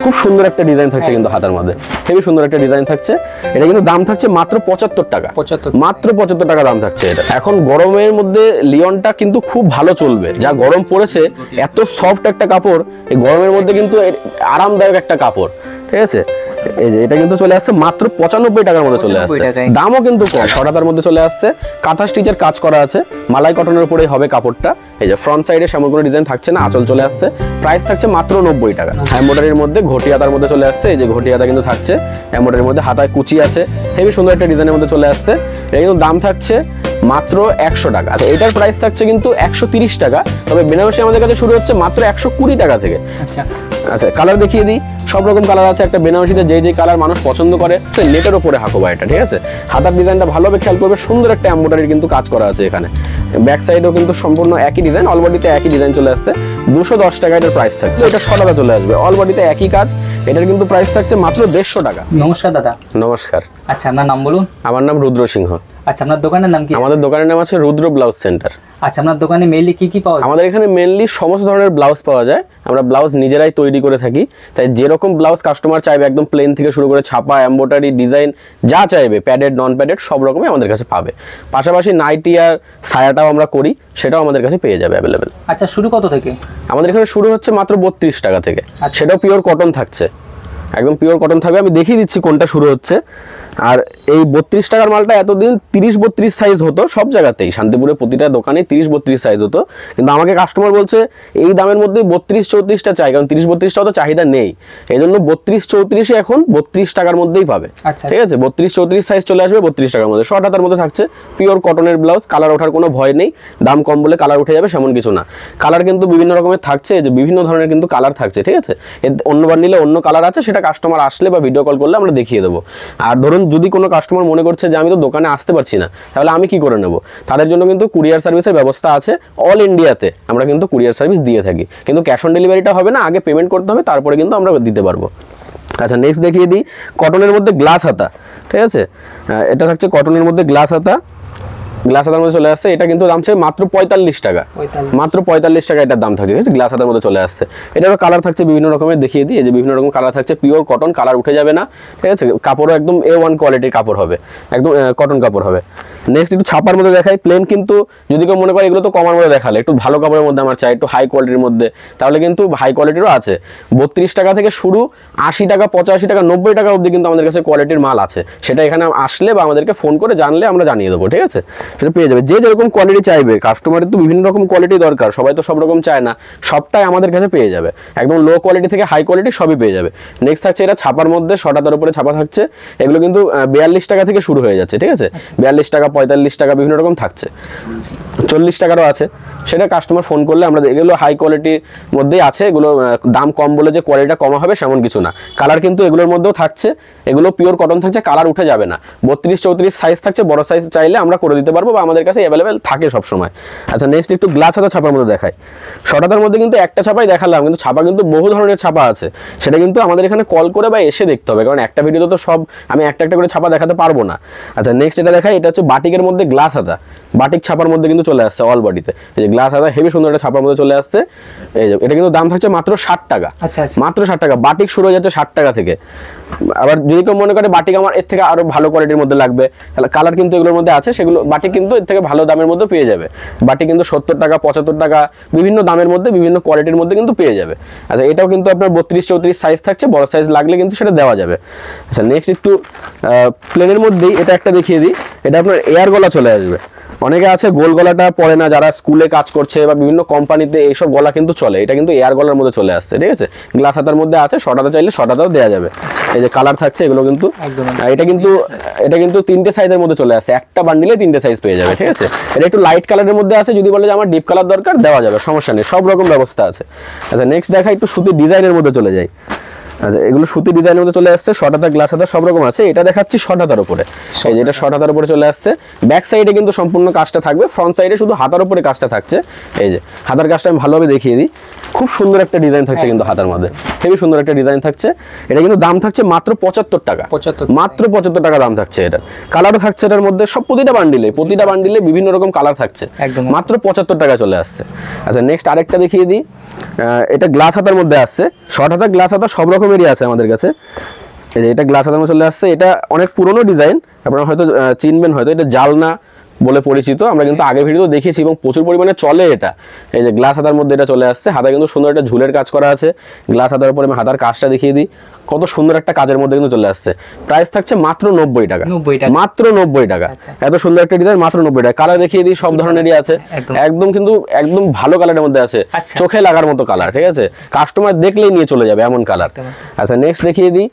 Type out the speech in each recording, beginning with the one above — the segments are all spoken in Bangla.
খুব সুন্দর একটা ডিজাইন থাকছে কিন্তু হাতার মধ্যে, হেভি সুন্দর একটা ডিজাইন থাকছে। এটা কিন্তু দাম থাকছে মাত্র 75 টাকা, মাত্র 75 টাকা দাম থাকছে এটা। এখন গরমের মধ্যে লিওনটা কিন্তু খুব ভালো চলবে, যা গরম পড়েছে, এত সফট একটা কাপড়, এই গরমের মধ্যে কিন্তু আরামদায়ক একটা কাপড়, ঠিক আছে। এই যে এটা কিন্তু চলে আসছে মাত্র 95 টাকার মধ্যে চলে আসছে, দামও কিন্তু কম। শর্টাতার মধ্যে চলে আসছে, কাঁথা স্টিচের কাজ করা আছে, মালাই কটনের উপরেই হবে কাপড়টা। এই যে ফ্রন্ট সাইডে সেমন কোনো ডিজাইন থাকছে না, আঁচল চলে আসছে, প্রাইস থাকছে মাত্র 90 টাকা। এমব্রয়ডারির মধ্যে ঘটি হাতার মধ্যে চলে আসছে, এই যে ঘটি হাতা কিন্তু থাকছে, এমব্রয়ডারির মধ্যে হাতায় কুচি আছে, হেভি সুন্দর একটা ডিজাইনের মধ্যে চলে আসছে। এটা কিন্তু দাম থাকছে মাত্র 100 টাকা। আচ্ছা, এটার প্রাইস থাকছে কিন্তু 130 টাকা, তবে বেনারসি আমাদের কাছে শুরু হচ্ছে মাত্র 120 টাকা থেকে। আচ্ছা, কালার দেখিয়ে দিই, সব রকম কালার আছে। একটা বেনারসিতে যে কালার মানুষ পছন্দ করে, নেটের উপরে হাকোবা এটা, ঠিক আছে। হাতার ডিজাইনটা ভালোভাবে খেয়াল করবে, সুন্দর একটা এমব্রয়ডারি কিন্তু কাজ করা আছে এখানে। ব্যাক সাইডেও কিন্তু সম্পূর্ণ একই ডিজাইন, অল বডিতে একই ডিজাইন চলে আসছে। 210 টাকা এটার প্রাইস থাকছে। এটা শর্টাতা চলে আসবে, অল বডিতে একই কাজ। এটার কিন্তু প্রাইস থাকছে মাত্র 150 টাকা। নমস্কার দাদা। নমস্কার। আচ্ছা, আপনার নাম বলুন। আমার নাম রুদ্র সিংহ। আচ্ছা, আপনার দোকানের নাম কি? আমাদের দোকানের নাম আছে রুদ্র ব্লাউজ সেন্টার। আচ্ছা, আপনার দোকানে মেইনলি কি কি পাওয়া যায়? আমাদের এখানে মেইনলি সমস্ত ধরনের ব্লাউজ পাওয়া যায়। আমরা ব্লাউজ নিজেরাই তৈরি করে থাকি, তাই যেরকম ব্লাউজ কাস্টমার চাইবে, একদম প্লেন থেকে শুরু করে ছাপা, এমব্রয়ডারি, ডিজাইন যা চাইবে, প্যাডেড নন প্যাডেড সব রকমই আমাদের কাছে পাবে। পাশাপাশি নাইটি আর সায়াটাও আমরা করি, সেটাও আমাদের কাছে পেয়ে যাবে অ্যাভেলেবেল। আচ্ছা, শুরু কত থেকে? আমাদের এখানে শুরু হচ্ছে মাত্র 32 টাকা থেকে। সেটাও পিওর কটন থাকছে, একদম পিওর কটন থাকবে। আমি দেখিয়ে দিচ্ছি কোনটা শুরু হচ্ছে। আর এই 32 টাকার মালটা এতদিন 30-32 সাইজ হতো সব জায়গাতেই, শান্তিপুরে প্রতিটা দোকানে 30-32 সাইজ হতো, কিন্তু আমাকে কাস্টমার বলছে এই দামের মধ্যে 32-34টা চাই, কারণ 30-32টাও তো চাহিদা নেই, এই জন্য 32-34 এখন 32 টাকার মধ্যেই পাবে। ঠিক আছে, 32-34 সাইজ চলে আসবে 32 টাকার মধ্যে। শর্ট হাতার মধ্যে থাকছে, পিওর কটনের ব্লাউজ, কালার ওঠার কোনো ভয় নেই, দাম কম বলে কালার উঠে যাবে সেমন কিছু না। কালার কিন্তু বিভিন্ন রকমের থাকছে, যে বিভিন্ন ধরনের কিন্তু কালার থাকছে, ঠিক আছে। অন্য বান্ডিলে অন্য কালার আছে, সেটা কাস্টমার আসলে বা ভিডিও কল করলে আমরা দেখিয়ে দেবো। আর ধরুন যদি কোনো কাস্টমার মনে করছে যে আমি তো দোকানে আসতে পারছি না, তাহলে আমি কি করে নেব, তাদের জন্য কিন্তু কুরিয়ার সার্ভিসের ব্যবস্থা আছে। অল ইন্ডিয়াতে আমরা কিন্তু কুরিয়ার সার্ভিস দিয়ে থাকি, কিন্তু ক্যাশ অন ডেলিভারিটা হবে না, আগে পেমেন্ট করতে হবে, তারপরে কিন্তু আমরা দিতে পারবো। আচ্ছা, নেক্সট দেখিয়ে দিই, কটনের মধ্যে গ্লাস হাতা, ঠিক আছে। এটা থাকছে কটনের মধ্যে গ্লাস হাতা, গ্লাস হাতার মধ্যে চলে আসছে। এটা কিন্তু দাম ছিল মাত্র 45 টাকা, মাত্র 45 টাকা এটার দাম থাকছে, ঠিক আছে। গ্লাস হাতার মধ্যে চলে আসছে। এটারও কালার থাকছে বিভিন্ন রকমের, দেখিয়ে দিই, এই যে বিভিন্ন রকম কালার থাকছে, পিওর কটন, কালার উঠে যাবে না, ঠিক আছে। কাপড়ও একদম A1 কোয়ালিটির কাপড় হবে, একদম কটন কাপড় হবে। নেক্সট একটু ছাপার মধ্যে দেখাই, প্লেন, কিন্তু যদি কেউ মনে করে এগুলো তো কমার মধ্যে দেখালে, একটু ভালো কাপড়ের মধ্যে আমার চাই, একটু হাই কোয়ালিটির মধ্যে, তাহলে কিন্তু হাই কোয়ালিটিরও আছে। 32 টাকা থেকে শুরু, 80 টাকা, 85 টাকা, 90 টাকা অবধি কিন্তু আমাদের কাছে কোয়ালিটির মাল আছে। সেটা এখানে আসলে বা আমাদেরকে ফোন করে জানলে আমরা জানিয়ে দেবো, ঠিক আছে। সেটা পেয়ে যাবে, যে যেরকম কোয়ালিটি চাইবে। কাস্টমারের তো বিভিন্ন রকম কোয়ালিটি দরকার, সবাই তো সব রকম চায় না, সবটাই আমাদের কাছে পেয়ে যাবে, একদম লো কোয়ালিটি থেকে হাই কোয়ালিটি সবই পেয়ে যাবে। নেক্সট থাকছে এটা ছাপার মধ্যে, শর্টাতার উপরে ছাপা থাকছে। এগুলো কিন্তু 42 টাকা থেকে শুরু হয়ে যাচ্ছে, ঠিক আছে। 42 টাকা, 45 টাকা বিভিন্ন রকম থাকছে, 40 টাকারও আছে। সেটা কাস্টমার ফোন করলে আমরা, এগুলো হাই কোয়ালিটির মধ্যেই আছে, এগুলো দাম কম বলে যে কোয়ালিটিটা কমা হবে সেমন কিছু না। কালার কিন্তু এগুলোর মধ্যেও থাকছে, এগুলো পিওর কটন থাকছে, কালার উঠে যাবে না। 32-34 সাইজ থাকছে, বড় সাইজ চাইলে আমরা করে দিতে পারবো, বা আমাদের কাছে অ্যাভেলেবেল থাকে সবসময়। আচ্ছা, নেক্সট একটু গ্লাস হাতা ছাপার মধ্যে দেখাই। শর্টাতার মধ্যে কিন্তু একটা ছাপাই দেখালাম, কিন্তু ছাপা কিন্তু বহু ধরনের ছাপা আছে, সেটা কিন্তু আমাদের এখানে কল করে বা এসে দেখতে হবে, কারণ একটা ভিডিওতে তো সব আমি একটা একটা করে ছাপা দেখাতে পারবো না। আচ্ছা, নেক্সট এটা দেখাই, এটা হচ্ছে বাটিকের মধ্যে গ্লাস হাতা, বাটিক ছাপার মধ্যে কিন্তু চলে আসছে অল বডিতে। এই যে গ্লাস হাতা, হেভি সুন্দর একটা ছাপার মধ্যে চলে আসছে। এই যে এটা কিন্তু দাম থাকছে মাত্র 60 টাকা, মাত্র 60 টাকা। বাটিক শুরু হয়ে যাচ্ছে 60 টাকা থেকে। আবার যদি কেউ মনে করে বাটিক আমার এর থেকে আরো ভালো কোয়ালিটির মধ্যে লাগবে, তাহলে কালার কিন্তু এগুলোর মধ্যে আছে, সেগুলো বাটিক কিন্তু এর থেকে ভালো দামের মধ্যে পেয়ে যাবে। বাটিক কিন্তু 70 টাকা, 75 টাকা, বিভিন্ন দামের মধ্যে, বিভিন্ন কোয়ালিটির মধ্যে কিন্তু পেয়ে যাবে। আচ্ছা, এটাও কিন্তু আপনার 32-34 সাইজ থাকছে, বড় সাইজ লাগলে কিন্তু সেটা দেওয়া যাবে। আচ্ছা, নেক্সট একটু প্লেনের মধ্যেই এটা একটা দেখিয়ে দিই। এটা আপনার এয়ার গলা চলে আসবে। অনেকে আছে গোল গলাটা পরে না, যারা স্কুলে কাজ করছে বা বিভিন্ন কোম্পানিতে, এইসব গলা কিন্তু চলে, এটা কিন্তু এয়ার গলার মধ্যে চলে আসছে, ঠিক আছে। গ্লাস হাতার মধ্যে আছে, শর্ট হাতা চাইলে শর্ট হাতাও দেওয়া যাবে। এই যে কালার থাকছে এগুলো কিন্তু, এটা কিন্তু 3টে সাইজের মধ্যে চলে আসছে, একটা বান্ডিলে 3টে সাইজ পেয়ে যাবে, ঠিক আছে। এটা একটু লাইট কালারের মধ্যে আছে, যদি বলে যে আমার ডিপ কালার দরকার, দেওয়া যাবে, সমস্যা নেই, সব রকম ব্যবস্থা আছে। আচ্ছা, নেক্সট দেখা একটু সুতি ডিজাইনের মধ্যে চলে যাই। আচ্ছা, এগুলো সুতি ডিজাইনের মধ্যে চলে আসছে, শর্ট হাতা, গ্লাস হাতা সব রকম আছে। এটা দেখাচ্ছি শর্ট হাতার উপরে, এই যে এটা শর্ট হাতার উপরে চলে আসছে। ব্যাক সাইডে কিন্তু সম্পূর্ণ কাজটা থাকবে, ফ্রন্ট সাইডে শুধু হাতার উপরে কাজটা থাকছে। এই যে হাতার কাজটা আমি ভালোভাবে দেখিয়ে দিই, খুব সুন্দর একটা ডিজাইন থাকছে কিন্তু হাতার মধ্যে, হেভি সুন্দর একটা ডিজাইন থাকছে। এটা কিন্তু দাম থাকছে মাত্র 75 টাকা, মাত্র 75 টাকা দাম থাকছে। এটা কালারও থাকছে এটার মধ্যে, সব প্রতিটা বান্ডিলে বিভিন্ন রকম কালার থাকছে, মাত্র 75 টাকা চলে আসছে। আচ্ছা, নেক্সট আরেকটা দেখিয়ে দিই। এটা গ্লাস হাতার মধ্যে আসছে, শর্ট হাতা, গ্লাস হাতা সব রকমের টাইপেরই আছে আমাদের কাছে। এই যে এটা গ্লাস হাতার মধ্যে চলে আসছে, এটা অনেক পুরনো ডিজাইন, আপনারা হয়তো চিনবেন, হয়তো এটা জালনা বলে পরিচিত, আমরা কিন্তু আগের ভিডিও দেখেছি এবং প্রচুর পরিমাণে চলে এটা। এই যে গ্লাস হাতার মধ্যে এটা চলে আসছে, হাতা কিন্তু সুন্দর একটা ঝুলের কাজ করা আছে। গ্লাস হাতার উপরে আমি হাতার কাজটা দেখিয়ে দিই, কত সুন্দর একটা কাজের মধ্যে কিন্তু চলে আসছে। প্রাইস থাকছে মাত্র 90 টাকা, 90 টাকা, মাত্র 90 টাকা। এত সুন্দর একটা ডিজাইন মাত্র 90 টাকা। কালার দেখিয়ে দিই, সব ধরনেরই আছে, একদম কিন্তু একদম ভালো কালারের মধ্যে আছে, চোখে লাগার মতো কালার, ঠিক আছে, কাস্টমার দেখলেই নিয়ে চলে যাবে এমন কালার। আচ্ছা নেক্সট দেখিয়ে দিই,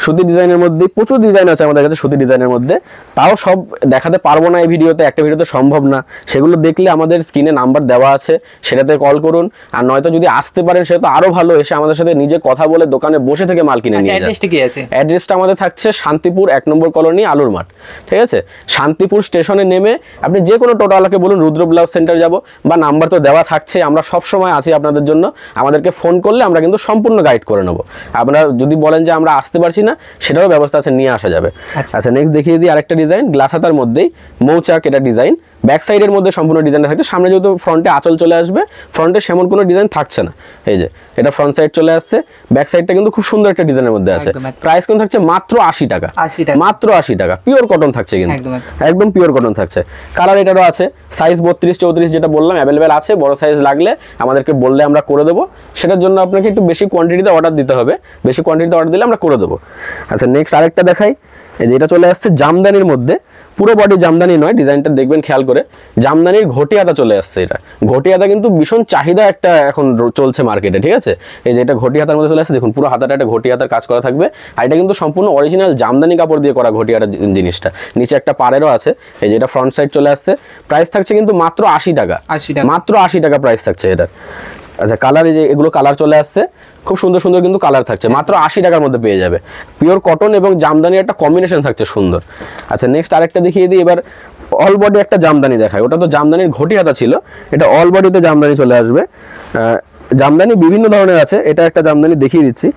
সুতি ডিজাইনের মধ্যে প্রচুর ডিজাইন আছে আমাদের কাছে সুতি ডিজাইনের মধ্যে, তাও সব দেখাতে পারবো না এই ভিডিওতে, একটা ভিডিওতে সম্ভব না। সেগুলো দেখলে আমাদের স্ক্রিনে নাম্বার দেওয়া আছে, সেটাতে কল করুন। আর নয়তো যদি আসতে পারেন সেটা তো আরো ভালো, এসে আমাদের সাথে নিজে কথা বলে দোকানে বসে থেকে মাল কিনে নিয়ে যান। অ্যাড্রেসটা আমাদের থাকছে শান্তিপুর 1 নম্বর কলোনি আলুর মাঠ, ঠিক আছে। শান্তিপুর স্টেশনে নেমে আপনি যে কোনো টোটোওয়ালাকে বলুন রুদ্র ব্লাউজ সেন্টার যাব, বা নাম্বার তো দেওয়া থাকছে, আমরা সব সময় আছি আপনাদের জন্য। আমাদেরকে ফোন করলে আমরা কিন্তু সম্পূর্ণ গাইড করে নেবো। আপনারা যদি বলেন যে আমরা আসতে পারছি না, সেটারও ব্যবস্থা আছে, নিয়ে আসা যাবে। আচ্ছা নেক্সট দেখিয়ে দিই আরেকটা ডিজাইন, গ্লাস হাতার মধ্যেই মৌচাক, এটা ডিজাইন ব্যাক সাইডের মধ্যে সম্পূর্ণ ডিজাইনটা থাকছে, সামনে যেহেতু ফ্রন্টে আঁচল চলে আসবে, ফ্রন্টে সেমন কোনো ডিজাইন থাকছে না। এই যে এটা ফ্রন্ট সাইড চলে আসছে, ব্যাক সাইডটা কিন্তু খুব সুন্দর একটা ডিজাইনের মধ্যে আছে। প্রাইস কিন্তু থাকছে মাত্র 80 টাকা, মাত্র 80 টাকা। পিওর কটন থাকছে, কিন্তু একদম পিওর কটন থাকছে। কালার এটারও আছে, সাইজ 32 34 যেটা বললাম অ্যাভেলেবেল আছে। বড় সাইজ লাগলে আমাদেরকে বললে আমরা করে দেবো, সেটার জন্য আপনাকে একটু বেশি কোয়ান্টিটিতে অর্ডার দিতে হবে, বেশি কোয়ান্টিটিতে অর্ডার দিলে আমরা করে দেবো। আচ্ছা নেক্সট আরেকটা দেখাই, এই যে এটা চলে আসছে জামদানির মধ্যে, পুরো বডি জামদানি নয়, ডিজাইনটা দেখবেন খেয়াল করে, জামদানির ঘটিয়াটা চলে আসছে। এটা ঘটিয়াটা কিন্তু ভীষণ চাহিদা একটা এখন চলছে মার্কেটে, ঠিক আছে। এই যে এটা ঘটিয়াতার মধ্যে চলে আসছে, দেখুন পুরো হাতাটা একটা ঘটিয়াতার কাজ করা থাকবে, আর এটা কিন্তু সম্পূর্ণ অরিজিনাল জামদানি কাপড় দিয়ে করা ঘটিয়াটার জিনিসটা, নিচে একটা পাড়েরও আছে। এই যে এটা ফ্রন্ট সাইড চলে আসছে, প্রাইস থাকছে কিন্তু মাত্র 80 টাকা, মাত্র 80 টাকা প্রাইস থাকছে এটা। আচ্ছা কালার, এই যে এগুলো কালার চলে আসছে, খুব সুন্দর সুন্দর কিন্তু কালার থাকছে, মাত্র 80 টাকার মধ্যে পেয়ে যাবে। পিওর কটন এবং জামদানির একটা কম্বিনেশন থাকছে সুন্দর। আচ্ছা নেক্সট আরেকটা দেখিয়ে দিই, এবার অল বডি একটা জামদানি দেখায়। ওটা তো জামদানির ঘটি হাতা ছিল, এটা অল বডিতে জামদানি চলে আসবে। জামদানি বিভিন্ন ধরনের আছে, এটা একটা জামদানি দেখিয়ে দিচ্ছি।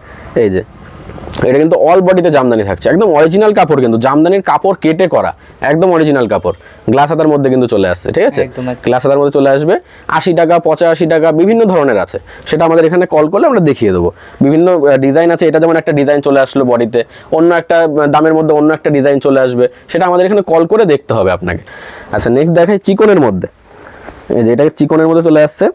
এই যে এটা কিন্তু অল বডিতে জামদানি থাকছে, একদম অরিজিনাল কাপড়, কিন্তু জামদানির কাপড় কেটে করা, একদম অরিজিনাল কাপড়। গ্লাস হাতার মধ্যে কিন্তু চলে আসছে, ঠিক আছে, গ্লাস হাতার মধ্যে চলে আসবে। 80 টাকা 85 টাকা বিভিন্ন ধরনের আছে, সেটা আমাদের এখানে কল করলে আমরা দেখিয়ে দেবো। বিভিন্ন ডিজাইন আছে, এটা যেমন একটা ডিজাইন চলে আসলো বডিতে, অন্য একটা দামের মধ্যে অন্য একটা ডিজাইন চলে আসবে, সেটা আমাদের এখানে কল করে দেখতে হবে আপনাকে। আচ্ছা নেক্সট দেখাই চিকনের মধ্যে, এই যে এটা চিকনের মধ্যে চলে আসছে।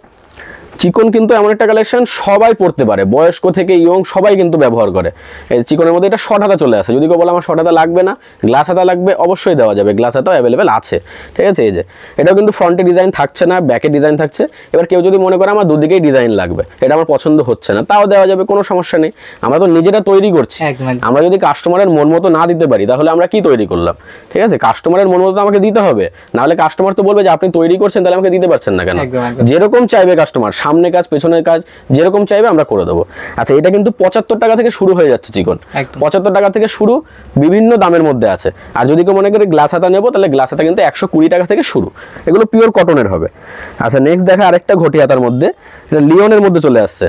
চিকন কিন্তু এমন একটা কালেকশন সবাই পড়তে পারে, বয়স্ক থেকে ইয়ং সবাই কিন্তু ব্যবহার করে। এই চিকনের মধ্যে এটা শর্ট হাতা চলে আসে, যদি কেউ বলে আমার শর্ট হাতা লাগবে না, গ্লাস হাতা লাগবে, অবশ্যই দেওয়া যাবে, গ্লাস হাতাও অ্যাভেলেবেল আছে, ঠিক আছে। এই যে এটাও কিন্তু ফ্রন্টে ডিজাইন থাকছে না, ব্যাকে ডিজাইন থাকছে। এবার কেউ যদি মনে করে আমার দুদিকেই ডিজাইন লাগবে, এটা আমার পছন্দ হচ্ছে না, তাও দেওয়া যাবে, কোনো সমস্যা নেই। আমরা তো নিজেরা তৈরি করছি, আমরা যদি কাস্টমারের মন মতো না দিতে পারি তাহলে আমরা কি তৈরি করলাম, ঠিক আছে। কাস্টমারের মন মতো তো আমাকে দিতে হবে, নাহলে কাস্টমার তো বলবে যে আপনি তৈরি করছেন, তাহলে আমাকে দিতে পারছেন না কেন। যেরকম চাইবে কাস্টমার, সামনে কাজ পেছনের কাজ যেরকম চাইবে আমরা করে দেবো। আচ্ছা এটা কিন্তু 75 টাকা থেকে শুরু হয়ে যাচ্ছে চিকন, 75 টাকা থেকে শুরু, বিভিন্ন দামের মধ্যে আছে। আর যদি কেউ মনে করে গ্লাস হাতা নেবো, তাহলে গ্লাস হাতা কিন্তু 120 টাকা থেকে শুরু, এগুলো পিওর কটনের হবে। আচ্ছা নেক্সট দেখা আরেকটা ঘটি হাতার মধ্যে, এটা লিওনের মধ্যে চলে আসছে।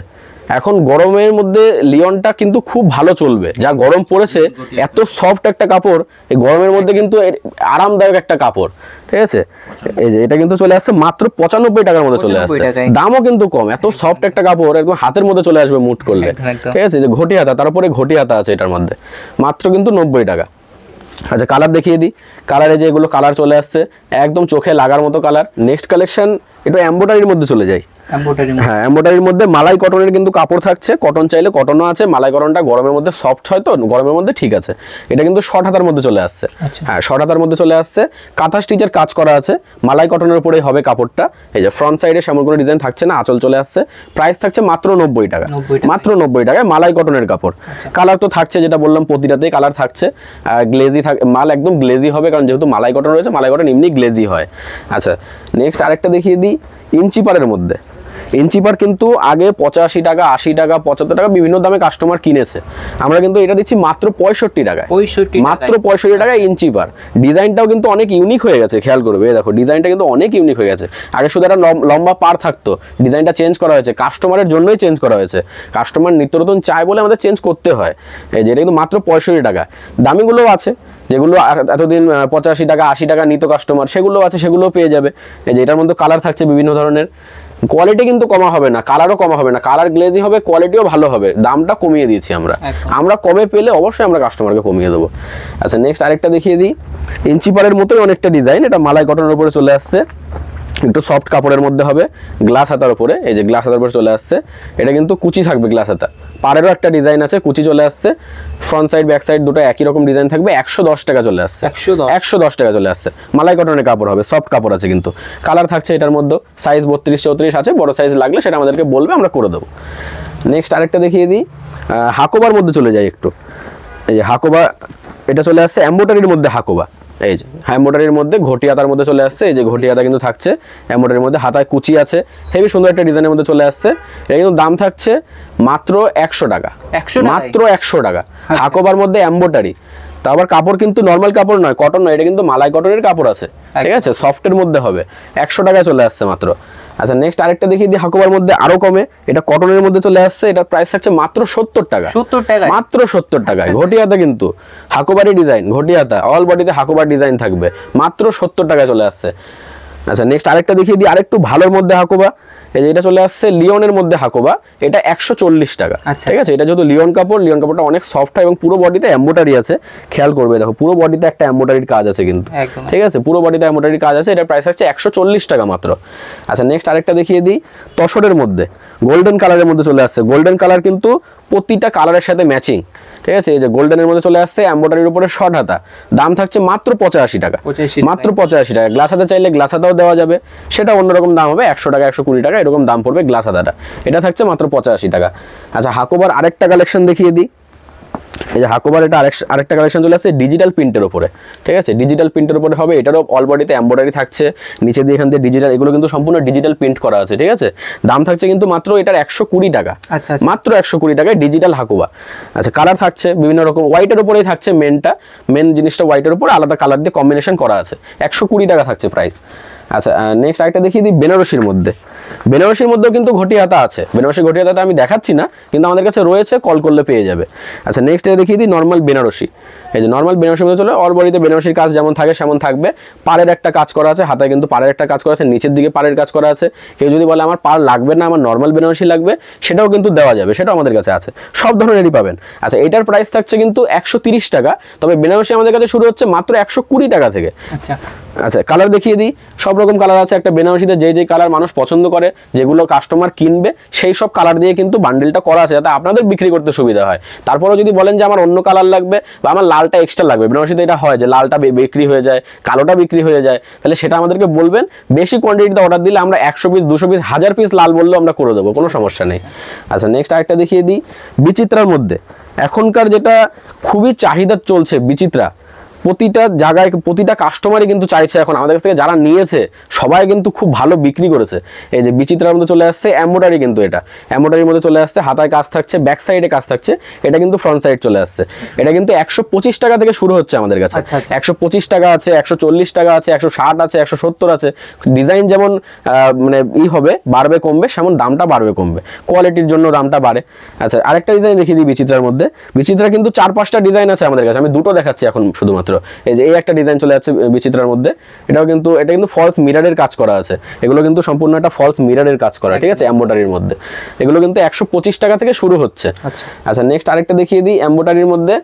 এখন গরমের মধ্যে লিওনটা কিন্তু খুব ভালো চলবে, যা গরম পড়েছে, এত সফট একটা কাপড়, এই গরমের মধ্যে কিন্তু আরামদায়ক একটা কাপড়, ঠিক আছে। এই যে এটা কিন্তু চলে আসছে মাত্র 95 টাকার মধ্যে চলে আসছে, দামও কিন্তু কম, এত সফট একটা কাপড় একদম হাতের মধ্যে চলে আসবে মুট করলে, ঠিক আছে। যে ঘটি হাতা, তারপরে ঘটি হাতা আছে এটার মধ্যে, মাত্র কিন্তু 90 টাকা। আচ্ছা কালার দেখিয়ে দিই, কালারে যে এগুলো কালার চলে আসছে, একদম চোখে লাগার মতো কালার। নেক্সট কালেকশন এটা এমব্রয়ডারির মধ্যে চলে যায়, হ্যাঁ এমব্রয়ডারির মধ্যে মালাই কটনের কিন্তু কাপড় থাকছে, কটন চাইলে কটনও আছে। মালাই কটনটা গরমের মধ্যে সফট হয়, তো গরমের মধ্যে ঠিক আছে। এটা কিন্তু শর্ট হাতার মধ্যে চলে আসছে, হ্যাঁ শর্ট হাতার মধ্যে চলে আসছে, কাঁথা স্টিচের কাজ করা আছে, মালাই কটনের উপরেই হবে কাপড়টা। এই যে ফ্রন্ট সাইডে সেমন কোনো ডিজাইন থাকছে না, আঁচল চলে আসছে। প্রাইস থাকছে মাত্র 90 টাকা, মাত্র 90 টাকায় মালাই কটনের কাপড়। কালার তো থাকছে, যেটা বললাম প্রতিটাতেই কালার থাকছে। গ্লেজি মাল একদম গ্লেজি হবে, কারণ যেহেতু মালাই কটন রয়েছে, মালাই কটন এমনি গ্লেজি হয়। আচ্ছা নেক্সট আরেকটা দেখিয়ে দিই, ইঞ্চি পারের মধ্যে। ইঞ্চি পার কিন্তু আগে 85 টাকা 80 টাকা 75 টাকা বিভিন্ন দামে কাস্টমার কিনেছে, আমরা কিন্তু এটা দিচ্ছি মাত্র 65 টাকায়, মাত্র 65 টাকায় ইঞ্চি পার। ডিজাইনটাও কিন্তু অনেক ইউনিক হয়ে গেছে, খেয়াল করবে, এই দেখো ডিজাইনটা কিন্তু অনেক ইউনিক হয়ে গেছে। আগে শুধু একটা লম্বা পার থাকতো, ডিজাইনটা চেঞ্জ করা হয়েছে, কাস্টমারের জন্যই চেঞ্জ করা হয়েছে, কাস্টমার নিত্য নতুন চায় বলে আমাদের চেঞ্জ করতে হয়। এই যে এটা কিন্তু মাত্র 65 টাকা। দামিগুলোও আছে, যেগুলো এতদিন 85 টাকা 80 টাকা নিত কাস্টমার, সেগুলো আছে, সেগুলোও পেয়ে যাবে। এই যে এটার মধ্যে কালার থাকছে বিভিন্ন ধরনের। কোয়ালিটি কিন্তু কমা হবে না, কালারও কমা হবে না, কালার গ্লেজি হবে, কোয়ালিটিও ভালো হবে, দামটা কমিয়ে দিয়েছি আমরা। একদম। আমরা কমে পেলে অবশ্যই আমরা কাস্টমারকে কমিয়ে দেবো। আচ্ছা নেক্সট আরেকটা দেখিয়ে দিই, ইঞ্চি পাড়ের মতোই অনেকটা ডিজাইন, এটা মালাই কটনের উপরে চলে আসছে, একটু সফট কাপড়ের মধ্যে হবে, গ্লাস হাতার উপরে, এই যে গ্লাস হাতার উপরে চলে আসছে, এটা কিন্তু কুচি থাকবে গ্লাস হাতা, পাড়েরও একটা ডিজাইন আছে, কুচি চলে আসছে, ফ্রন্ট সাইড ব্যাক সাইড দুটো একই রকম ডিজাইন থাকবে, 110 টাকা চলে আসছে, 110 টাকা চলে আসছে, মালাই কটনের কাপড় হবে, সফট কাপড় আছে কিন্তু, কালার থাকছে এটার মধ্যে, সাইজ 32 34 আছে, বড় সাইজ লাগলে সেটা আমাদেরকে বলবে, আমরা করে দেবো। নেক্সট আরেকটা দেখিয়ে দিই, হাকোবার মধ্যে চলে যাই একটু, এই যে হাকোবা, এটা চলে আসছে এমব্রয়ডারির মধ্যে হাকোবা, এই যে এমব্রয়ডারির মধ্যে ঘটি হাতার মধ্যে চলে আসছে, এই যে ঘটি হাতা কিন্তু থাকছে এমব্রয়ডারির মধ্যে, হাতায় কুচি আছে, হেভি সুন্দর একটা ডিজাইনের মধ্যে চলে আসছে, এটা কিন্তু দাম থাকছে মাত্র 100 টাকা, মাত্র 100 টাকা, হাকোবার মধ্যে এমব্রয়ডারি, তা আবার কাপড় কিন্তু নর্মাল কাপড় নয়, কটন নয়, এটা কিন্তু মালাই কটনের কাপড় আছে, ঠিক আছে, সফটের মধ্যে হবে, 100 টাকায় চলে আসছে মাত্র। আচ্ছা নেক্সট আরেকটা দেখিয়ে দিই, হাকোবার মধ্যে আরো কমে, এটা কটনের মধ্যে চলে আসছে, এটার প্রাইস থাকছে মাত্র 70 টাকা, 70 টাকা, মাত্র 70 টাকায়, ঘটি হাতা কিন্তু, হাকোবারি ডিজাইন, ঘটি হাতা, অল বডিতে হাকোবার ডিজাইন থাকবে, মাত্র 70 টাকায় চলে আসছে। আচ্ছা নেক্সট আরেকটা দেখিয়ে দিই, আরেকটু ভালোর মধ্যে হাকোবা, এই যে এটা চলে আসছে লিওনের মধ্যে হাকোবা, এটা 140 টাকা, ঠিক আছে, এটা যেহেতু লিওন কাপড়, লিওন কাপড়টা অনেক সফট হয় এবং পুরো বডিতে এমব্রয়ডারি আছে, খেয়াল করবে দেখো পুরো বডিতে একটা এমব্রয়ডারির কাজ আছে কিন্তু, ঠিক আছে, পুরো বডিতে এমব্রয়ডারির কাজ আছে, এটার প্রাইস হচ্ছে 140 টাকা মাত্র। আচ্ছা নেক্সট আরেকটা দেখিয়ে দিই, তসরের মধ্যে গোল্ডেন কালারের মধ্যে চলে আসছে, গোল্ডেন কালার কিন্তু প্রতিটা কালারের সাথে ম্যাচিং, ঠিক আছে, এই যে গোল্ডেনের মধ্যে চলে আসছে, এমব্রয়ডারির উপরে শর্ট হাতা, দাম থাকছে মাত্র 85 টাকা, মাত্র 85 টাকা, গ্লাস হাতা চাইলে গ্লাস হাতাও দেওয়া যাবে, সেটা অন্যরকম দাম হবে, 100 টাকা 120 টাকা এরকম দাম পড়বে গ্লাস হাতাটা, এটা থাকছে মাত্র 85 টাকা। আচ্ছা হাকোবার আরেকটা কালেকশন দেখিয়ে দিই, এই যে হাকোবার এটা আরেকটা কালেকশন চলে আসছে ডিজিটাল প্রিন্টের উপরে, ঠিক আছে, ডিজিটাল প্রিন্টের উপরে হবে, এটারও অল বডিতে এমব্রয়ডারি থাকছে, নিচে দিয়ে এখান দিয়ে ডিজিটাল, এগুলো কিন্তু সম্পূর্ণ ডিজিটাল প্রিন্ট করা আছে, ঠিক আছে, দাম থাকছে কিন্তু মাত্র এটার 120 টাকা, মাত্র 120 টাকায় ডিজিটাল হাকোবা। আচ্ছা কালার থাকছে বিভিন্ন রকম, হোয়াইটের উপরেই থাকছে, মেন জিনিসটা হোয়াইটের উপরে, আলাদা কালার দিয়ে কম্বিনেশন করা আছে, 120 টাকা থাকছে প্রাইস। আচ্ছা নেক্সট আরেকটা দেখিয়ে দিই, বেনারসির মধ্যে, বেনারসির মধ্যেও কিন্তু ঘটি হাতা আছে, বেনারসি ঘটি হাতাটা আমি দেখাচ্ছি না, কিন্তু আমাদের কাছে রয়েছে, কল করলে পেয়ে যাবে। আচ্ছা নেক্সট দেখিয়ে দিই নর্মাল বেনারসি, এই যে নর্মাল বেনারসির মধ্যে চলে, অল বডিতে বেনারসির কাজ যেমন থাকে সেমন থাকবে, পাড়ের একটা কাজ করা আছে, হাতায় কিন্তু পাড়ের একটা কাজ করা আছে, নিচের দিকে পাড়ের কাজ করা আছে, কেউ যদি বলে আমার পাড় লাগবে না, আমার নর্মাল বেনারসি লাগবে, সেটাও কিন্তু দেওয়া যাবে, সেটাও আমাদের কাছে আছে, সব ধরনেরই পাবেন। আচ্ছা এটার প্রাইস থাকছে কিন্তু 130 টাকা, তবে বেনারসি আমাদের কাছে শুরু হচ্ছে মাত্র 120 টাকা থেকে। আচ্ছা কালার দেখিয়ে দিই, সব রকম কালার আছে, একটা বেনারসিতে যে কালার মানুষ পছন্দ করে, যেগুলো কাস্টমার কিনবে, সেই সব কালার দিয়ে কিন্তু বান্ডেলটা করা আছে, যাতে আপনাদের বিক্রি করতে সুবিধা হয়। তারপরেও যদি বলেন যে আমার অন্য কালার লাগবে বা আমার লালটা এক্সট্রা লাগবে, বেনারসিতে এটা হয় যে লালটা বিক্রি হয়ে যায়, কালোটা বিক্রি হয়ে যায়, তাহলে সেটা আমাদেরকে বলবেন, বেশি কোয়ান্টিটিতে অর্ডার দিলে আমরা 100 পিস 200 পিস 1000 পিস লাল বললেও আমরা করে দেবো, কোনো সমস্যা নেই। আচ্ছা নেক্সট আরেকটা দেখিয়ে দিই, বিচিত্রার মধ্যে এখনকার যেটা খুবই চাহিদা চলছে, বিচিত্রা প্রতিটা জায়গায় প্রতিটা কাস্টমারই কিন্তু চাইছে, এখন আমাদের কাছ থেকে যারা নিয়েছে সবাই কিন্তু খুব ভালো বিক্রি করেছে। এই যে বিচিত্রার মধ্যে চলে আসছে এমব্রয়ডারি, কিন্তু এটা এমব্রয়ডারির মধ্যে চলে আসছে, হাতায় কাজ থাকছে, ব্যাক সাইডে কাজ থাকছে, এটা কিন্তু ফ্রন্ট সাইড চলে আসছে, এটা কিন্তু 125 টাকা থেকে শুরু হচ্ছে আমাদের কাছে, 125 টাকা আছে, 140 টাকা আছে, 160 আছে, 170 আছে, ডিজাইন যেমন মানে হবে বাড়বে কমবে, সেমন দামটা বাড়বে কমবে, কোয়ালিটির জন্য দামটা বাড়ে। আচ্ছা আরেকটা ডিজাইন দেখিয়ে দিই বিচিত্রার মধ্যে, বিচিত্রা কিন্তু 4-5টা ডিজাইন আছে আমাদের কাছে, আমি দুটো দেখাচ্ছি এখন শুধুমাত্র। এই যে এই একটা ডিজাইন চলে যাচ্ছে বিচিত্রার মধ্যে, এটা কিন্তু ফলস মিররের কাজ করা আছে, এগুলো কিন্তু সম্পূর্ণ একটা ফলস মিররের কাজ করা, ঠিক আছে, এমব্রয়ডারির মধ্যে, এগুলো কিন্তু 125 টাকা থেকে শুরু হচ্ছে। আচ্ছা নেক্সট আরেকটা দেখিয়ে দিই এমব্রয়ডারির মধ্যে,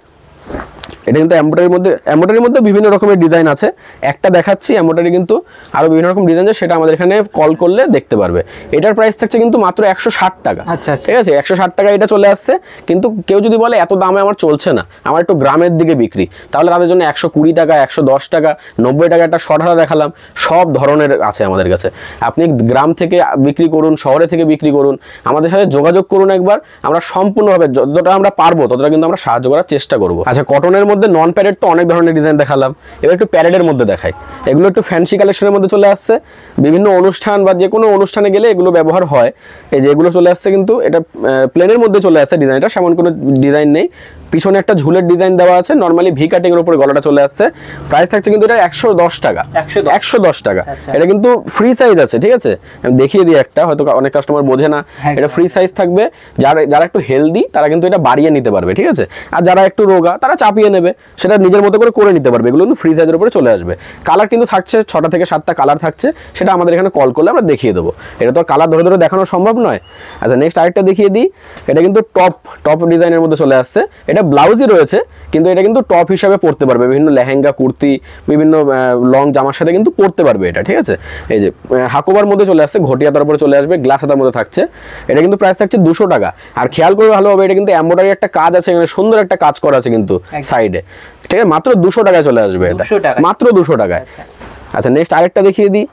এটা কিন্তু এমব্রয়ডারির মধ্যে বিভিন্ন রকমের ডিজাইন আছে, একটা দেখাচ্ছি, এমব্রয়ডারি কিন্তু আরো বিভিন্ন রকম ডিজাইন আছে, সেটা আমাদের এখানে কল করলে দেখতে পারবে। এটার প্রাইস থাকছে কিন্তু মাত্র 160 টাকা, ঠিক আছে, 160 টাকা এটা চলে আসছে। কিন্তু কেউ যদি বলে এত দামে আমার চলছে না, আমার একটু গ্রামের দিকে বিক্রি, তাহলে তাদের জন্য 120 টাকা 110 টাকা 90 টাকা একটা শর্ট হাতা দেখালাম, সব ধরনের আছে আমাদের কাছে। আপনি গ্রাম থেকে বিক্রি করুন, শহরে থেকে বিক্রি করুন, আমাদের সাথে যোগাযোগ করুন একবার, আমরা সম্পূর্ণভাবে যতটা আমরা পারবো ততটা কিন্তু আমরা সাহায্য করার চেষ্টা করবো। আচ্ছা কটনের মধ্যে নন প্যারেড তো অনেক ধরনের ডিজাইন দেখালাম, এবার একটু প্যারেডের মধ্যে দেখাই, এগুলো একটু ফ্যান্সি কালেকশনের মধ্যে চলে আসছে, বিভিন্ন অনুষ্ঠান বা যে কোনো অনুষ্ঠানে গেলে এগুলো ব্যবহার হয়। এই যে এগুলো চলে আসছে, কিন্তু এটা প্লেনের মধ্যে চলে আসছে ডিজাইনটা, সেমন কোনো ডিজাইন নেই, পিছনে একটা ঝুলের ডিজাইন দেওয়া আছে, নর্মালি ভি কাটিং এর উপরে গলাটা চলে আসছে। প্রাইস থাকছে কিন্তু এটা 110 টাকা। 110 টাকা। এটা কিন্তু ফ্রি সাইজ আছে, ঠিক আছে? আমি দেখিয়ে দিই একটা, হয়তো অনেক কাস্টমার বোঝে না। এটা ফ্রি সাইজ থাকবে, যারা একটু হেলদি তারা কিন্তু এটা বাড়িয়ে নিতে পারবে, ঠিক আছে? আর যারা একটু রোগা তারা চাপিয়ে নেবে, সেটা নিজের মতো করে নিতে পারবে। এগুলো কিন্তু ফ্রি সাইজের উপরে চলে আসবে। কালার কিন্তু থাকছে 6টা থেকে 7টা কালার থাকছে, সেটা আমাদের এখানে কল করলে আমরা দেখিয়ে দেবো। এটা তো কালার ধরে ধরে দেখানো সম্ভব নয়। আচ্ছা, নেক্সট আরেকটা দেখিয়ে দিই। এটা কিন্তু টপ ডিজাইনের মধ্যে চলে আসছে। এটা ব্লাউজই রয়েছে, কিন্তু এটা কিন্তু টপ হিসাবে পরতে পারবে, বিভিন্ন লেহেঙ্গা, কুর্তি, বিভিন্ন লং জামার সাথে কিন্তু পরতে পারবে এটা, ঠিক আছে? এই যে হাকোবার মধ্যে চলে আসছে, ঘটিয়া তার উপরে চলে আসবে, গ্লাস হাতার মধ্যে থাকছে। এটা কিন্তু প্রাইস থাকছে 200 টাকা। আর খেয়াল করে ভালো হবে, এটা কিন্তু এমব্রয়ডারি একটা কাজ আছে, এখানে সুন্দর একটা কাজ করা আছে কিন্তু সাইডে, ঠিক আছে? মাত্র 200 টাকায় চলে আসবে এটা, মাত্র 200 টাকায়। আচ্ছা, নেক্সট আরেকটা দেখিয়ে দিই।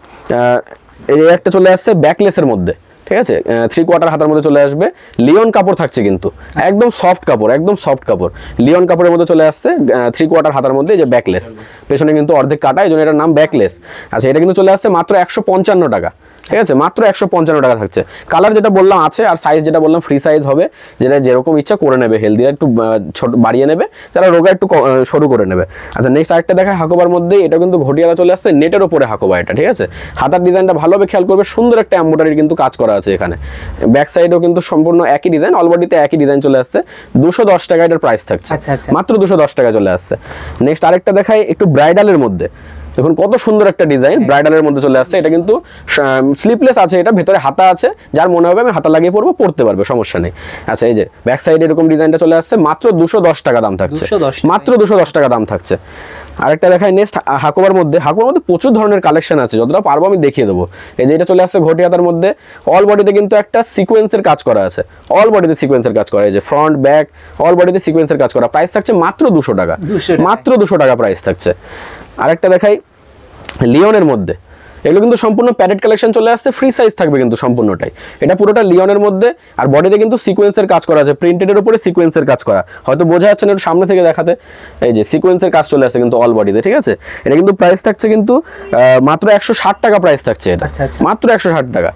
এই একটা চলে আসছে ব্যাকলেসের মধ্যে, ঠিক আছে? 3/4 হাতার মধ্যে চলে আসবে, লিওন কাপড় থাকছে কিন্তু, একদম সফট কাপড়, একদম সফট কাপড়, লিওন কাপড়ের মধ্যে চলে আসছে। 3/4 হাতার মধ্যে এই যে ব্যাকলেস, পেছনে কিন্তু অর্ধেক কাটা, এই জন্য এটার নাম ব্যাকলেস। আচ্ছা, এটা কিন্তু চলে আসছে মাত্র 155 টাকা, ঠিক আছে? মাত্র 155 টাকা থাকছে। কালার যেটা বললাম আছে, আর সাইজ যেটা বললাম ফ্রি সাইজ হবে, যেটা যেরকম ইচ্ছা করে নেবে। হেলদি একটু ছোট বাড়িয়ে নেবে, যারা রোগা একটু সরু করে নেবে। আচ্ছা, নেক্সট আরেকটা দেখা হাকোবার মধ্যে, এটা কিন্তু ঘটিয়ালা চলে আসছে, নেটের উপরে হাকোবা এটা, ঠিক আছে? হাতার ডিজাইনটা ভালোভাবে খেয়াল করবে, সুন্দর একটা এমব্রয়ডারি কিন্তু কাজ করা আছে এখানে। ব্যাক সাইডেও কিন্তু সম্পূর্ণ একই ডিজাইন, অল বডিতে একই ডিজাইন চলে আসছে। 210 টাকা এটার প্রাইস থাকছে, মাত্র 210 টাকা চলে আসছে। নেক্সট আরেকটা দেখাই একটু ব্রাইডালের মধ্যে। দেখুন কত সুন্দর একটা ডিজাইন, ব্রাইডালের মধ্যে চলে আসছে। এটা কিন্তু স্লিপলেস আছে, এটা ভেতরে হাতা আছে, যার মনে হবে আমি হাতা লাগিয়ে পড়তে পারবে, সমস্যা নেই। আচ্ছা, এই যে ব্যাক সাইডে এরকম ডিজাইনটা চলে আসছে, মাত্র 210 টাকা দাম থাকছে, মাত্র 210 টাকা দাম থাকছে। আরেকটা দেখাই নেক্সট হাকোবার মধ্যে প্রচুর ধরনের কালেকশন আছে, যতটা পারবো আমি দেখিয়ে দেবো। এই যে এটা চলে আসছে ঘটিয়াতার মধ্যে, অল বডিতে কিন্তু একটা সিকোয়েন্সের কাজ করা আছে, অল বডিতে সিকোয়েন্সের কাজ করা, এই যে ফ্রন্ট ব্যাক অল বডিতে সিকোয়েন্সের কাজ করা। প্রাইস থাকছে মাত্র 200 টাকা, মাত্র 200 টাকা প্রাইস থাকছে। আরেকটা দেখাই লিওনের মধ্যে, এগুলো কিন্তু সম্পূর্ণ প্যাডেড কালেকশন চলে আসছে, ফ্রি সাইজ থাকবে কিন্তু সম্পূর্ণটাই। এটা পুরোটা লিওনের মধ্যে, আর বডিতে কিন্তু সিকোয়েন্সের কাজ করা আছে, প্রিন্টেডের উপরে সিকোয়েন্সের কাজ করা। হয়তো বোঝা যাচ্ছে না, একটু সামনে থেকে দেখাতে। এই যে সিকোয়েন্সের কাজ চলে আসছে কিন্তু অল বডিতে, ঠিক আছে? এটা কিন্তু প্রাইস থাকছে কিন্তু মাত্র 160 টাকা প্রাইস থাকছে এটা, মাত্র 160 টাকা।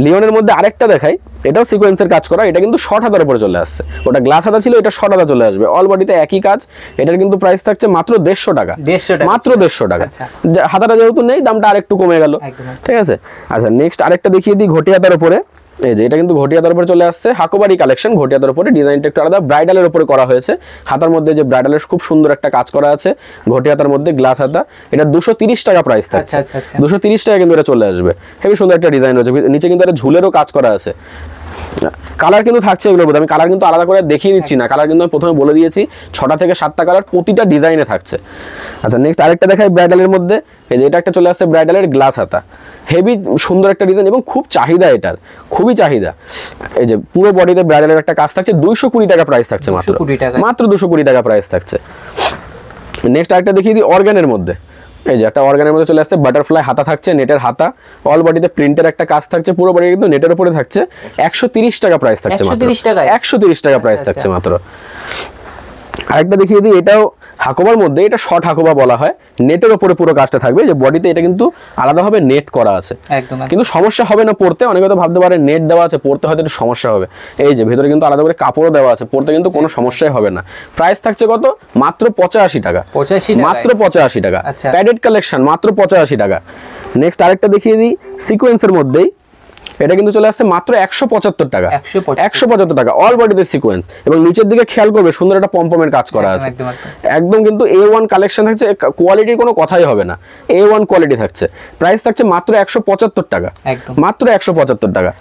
লিওনের মধ্যে আরেকটা দেখাই, এটাও সিকোয়েন্সের কাজ করা, এটা কিন্তু শর্ট হাতার উপরে চলে আসছে। ওটা গ্লাস হাতা ছিল, এটা শর্ট হাতা চলে আসবে, অল বডিতে একই কাজ। এটার কিন্তু প্রাইস থাকছে মাত্র 150 টাকা, মাত্র 150 টাকা। হাতাটা যেহেতু নেই, দামটা আরেকটু কমে গেল, ঠিক আছে? আচ্ছা, নেক্সট আরেকটা দেখিয়ে দিই ঘটি হাতার উপরে। এই যে এটা কিন্তু ঘটিয়াতার উপরে চলে আসছে, হাকোবারি কালেকশন। ঘটিয়াতার উপরে ডিজাইনটা একটু আলাদা, ব্রাইডালের উপরে করা হয়েছে। হাতার মধ্যে যে ব্রাইডালের খুব সুন্দর একটা কাজ করা আছে, ঘটিয়াতার মধ্যে গ্লাস হাতা। এটা 230 টাকা প্রাইস থাকছে, 230 টাকা কিন্তু এটা চলে আসবে। হেবি সুন্দর একটা ডিজাইন রয়েছে, নিচে কিন্তু একটা ঝুলেরও কাজ করা আছে। কালার কিন্তু থাকছে এগুলোর মধ্যে, আমি কালার কিন্তু আলাদা করে দেখিয়ে দিচ্ছি না, কালার কিন্তু আমি প্রথমে বলে দিয়েছি 6টা থেকে 7টা কালার প্রতিটা ডিজাইনে থাকছে। আচ্ছা, নেক্সট আরেকটা দেখাই ব্রাইডালের মধ্যে। এই যে এটা একটা চলে আসছে ব্রাইডালের গ্লাস হাতা, হেভি সুন্দর একটা ডিজাইন এবং খুব চাহিদা, এটার খুবই চাহিদা। এই যে পুরো বডিতে ব্রাইডালের একটা কাজ থাকছে, 220 টাকা প্রাইস থাকছে, মাত্র 220 টাকা প্রাইস থাকছে। নেক্সট আরেকটা দেখিয়ে দিই অর্গানের মধ্যে। এই যে একটা অর্গানের মধ্যে চলে আসছে, বাটারফ্লাই হাতা থাকছে, নেটের হাতা, অল বডিতে প্রিন্টের একটা কাজ থাকছে, পুরো বডি কিন্তু নেটের উপরে থাকছে। 130 টাকা প্রাইস থাকছে, মাত্র 130 টাকা প্রাইস থাকছে মাত্র। আরেকটা দেখিয়ে দিই, এটাও হাকোবার মধ্যে, এটা শর্ট হাকোবা বলা হয়, নেটের উপরে পুরো কাজটা থাকবে। যে বডিতে এটা কিন্তু আলাদাভাবে নেট করা আছে, কিন্তু সমস্যা হবে না পড়তে। অনেকে তো ভাবতে পারে নেট দেওয়া আছে, পড়তে হয়তো একটু সমস্যা হবে। এই যে ভেতরে কিন্তু আলাদা করে কাপড়ও দেওয়া আছে, পড়তে কিন্তু কোনো সমস্যাই হবে না। প্রাইস থাকছে কত? মাত্র 85 টাকা, মাত্র 85 টাকা। প্যাডেড কালেকশন, মাত্র 85 টাকা। নেক্সট আরেকটা দেখিয়ে দিই সিকোয়েন্সের মধ্যেই, এটা কিন্তু চলে আসছে মাত্র 175 টাকা, 175 টাকা, অল বডিতে সিকোয়েন্স। এবং নিচের দিকে খেয়াল করবে, সুন্দর একটা পম্পমের কাজ করা আছে, একদম কিন্তু A1 কালেকশন থাকছে, কোয়ালিটির কোনো কথাই হবে না, A1 কোয়ালিটি থাকছে। প্রাইস থাকছে মাত্র 175 টাকা, মাত্র 175 টাকা।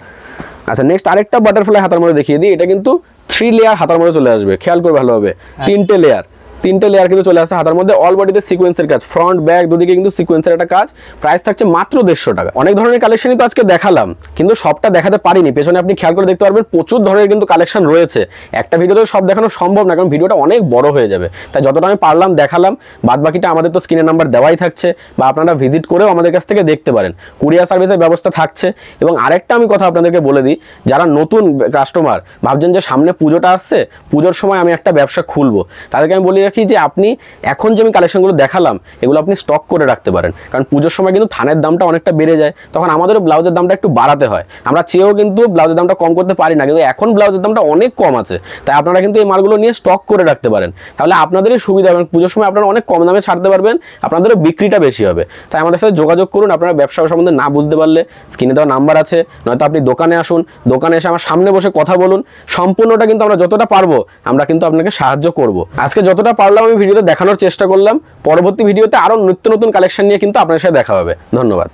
আচ্ছা, নেক্সট আরেকটা বাটারফ্লাই হাতার মধ্যে দেখিয়ে দিই। এটা কিন্তু 3 লেয়ার হাতার মধ্যে চলে আসবে, খেয়াল করবে ভালোভাবে, 3টে লেয়ার কিন্তু চলে আসছে হাতার মধ্যে, অল বডিতে সিকোয়েন্সের কাজ, ফ্রন্ট ব্যাক দুদিকে কিন্তু সিকোয়েন্সের একটা কাজ। প্রাইস থাকছে মাত্র 150 টাকা। অনেক ধরনের কালেকশনই তো আজকে দেখালাম, কিন্তু সবটা দেখাতে পারিনি। পেছনে আপনি খেয়াল করে দেখতে পারবেন প্রচুর ধরনের কিন্তু কালেকশন রয়েছে। একটা ভিডিওতে সব দেখানো সম্ভব না, কারণ ভিডিওটা অনেক বড় হয়ে যাবে। তাই যতটা আমি পারলাম দেখালাম, বাদ বাকিটা আমাদের তো স্ক্রিনের নাম্বার দেওয়াই থাকছে, বা আপনারা ভিজিট করেও আমাদের কাছ থেকে দেখতে পারেন। কুরিয়ার সার্ভিসের ব্যবস্থা থাকছে। এবং আরেকটা আমি কথা আপনাদেরকে বলে দিই, যারা নতুন কাস্টমার ভাবছেন যে সামনে পুজোটা আসছে, পুজোর সময় আমি একটা ব্যবসা খুলবো, তাদেরকে আমি বলি রাখি রাখি যে আপনি এখন যে আমি কালেকশনগুলো দেখালাম এগুলো আপনি স্টক করে রাখতে পারেন, কারণ পুজোর সময় কিন্তু থানের দামটা অনেকটা বেড়ে যায়, তখন আমাদেরও ব্লাউজের দামটা একটু বাড়াতে হয়। আমরা চেয়েও কিন্তু ব্লাউজের দামটা কম করতে পারি না, কিন্তু এখন ব্লাউজের দামটা অনেক কম আছে, তাই আপনারা কিন্তু এই মালগুলো নিয়ে স্টক করে রাখতে পারেন, তাহলে আপনাদেরই সুবিধা হবে। পুজোর সময় আপনারা অনেক কম দামে ছাড়তে পারবেন, আপনাদেরও বিক্রিটা বেশি হবে। তাই আমাদের সাথে যোগাযোগ করুন। আপনারা ব্যবসা সম্বন্ধে না বুঝতে পারলে স্ক্রিনে দেওয়া নাম্বার আছে, নয়তো আপনি দোকানে আসুন, দোকানে এসে আমার সামনে বসে কথা বলুন। সম্পূর্ণটা কিন্তু আমরা যতটা পারবো আমরা কিন্তু আপনাকে সাহায্য করব। আজকে যতটা পারলাম আমি ভিডিওতে দেখানোর চেষ্টা করলাম, পরবর্তী ভিডিওতে আরো নিত্য নতুন কালেকশন নিয়ে কিন্তু আপনার সাথে দেখা হবে। ধন্যবাদ।